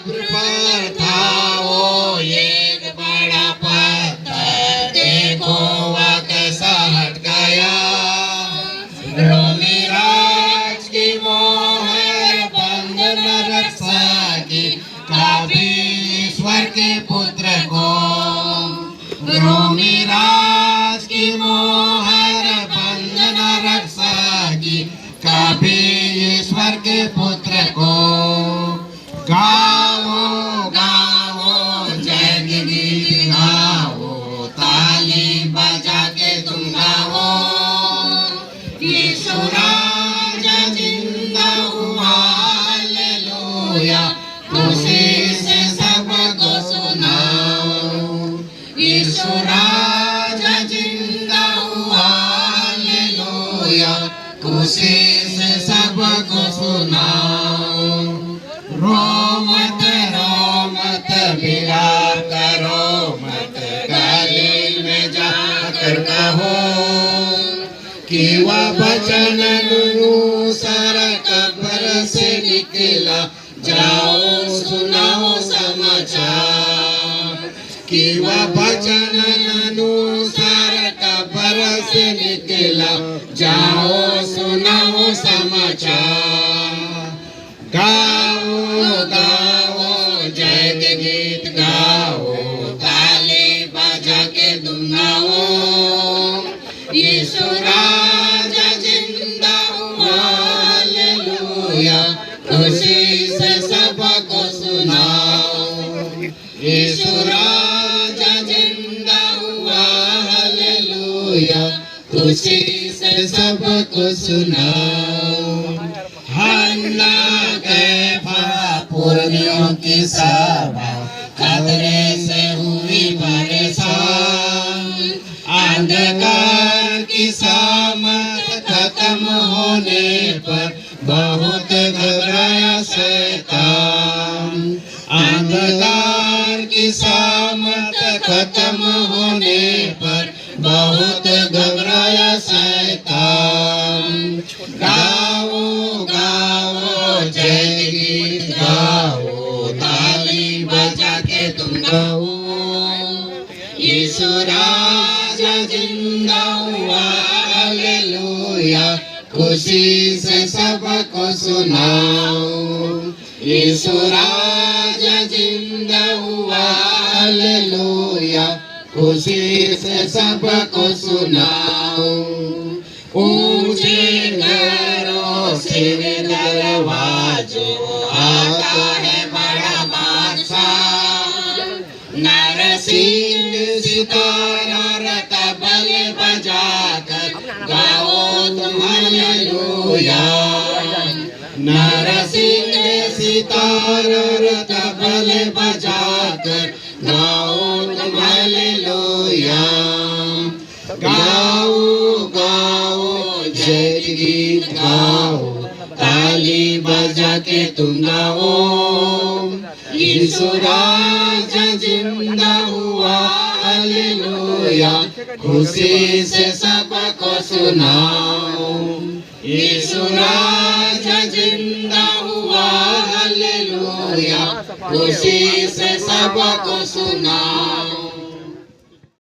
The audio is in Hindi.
पर था वो एक बड़ा पत्थर, देखो वह कैसा हट गया। रोमी राज की मोह बंधन रक्षा की, कभी ईश्वर के पुत्र को। रोमी राज की मोह बंधन रक्षा की, कभी ईश्वर के पुत्र को। गाओ गाओ जय गीत गाओ, ताली बजा के तुम गाओ। यीशु राजा जिंदा हुआ, हालेलुया, खुशी से सबको सुनाओ। यीशु राजा जिंदा हुआ, हालेलुया, खुशी से सबको सुनाओ। रो मत विलाप करो मत, गलील में जाकर कहो कि वह वचन अनुसार कब्र से निकला। जाओ सुनाओ समाचार कि वह वचन अनुसार कब्र से निकला। जाओ सुनाओ समाचार। गाओ गाओ जय गीत गाओ, ताली बजा के तुम गाओ। यीशु राजा जिंदा हुआ, हालेलुया, खुशी से सबको सुनाओ। यीशु राजा जिंदा हुआ, हालेलुया, खुशी से सबको सुनाओ। हन्ना कैफा पुरनियों की सभा, खतरे से हुई परेशान। अंधकार की सामत खत्म होने पर बहुत घबराया शैतान। अंधकार की सामत खत्म होने पर बहुत घबराया शैतान। गाओ गाओ जय गीत गाओ, ताली बजा के तुम गाओ। यीशु राजा जिंदा हुआ, हालेलुया, खुशी से सबको सुनाओ। यीशु राजा जिंदा हुआ, हालेलुया, खुशी से सबको सुनाओ। ऊंचे घरों से दरवाजों आता है बड़ा बादशाह। नरसिंह सितारा तबल बजाकर गाओ तुम हालेलुया। नरसिंह सितारा तबल बजाकर गाओ तुम हालेलुया। गाओ गाओ जय गीत गाओ, ताली बजा के तुम गाओ। यीशु राजा जिंदा हुआ, हालेलुया, खुशी से सबको सुनाओ। यीशु राजा जिंदा हुआ, हालेलुया, खुशी से सबको सुनाओ।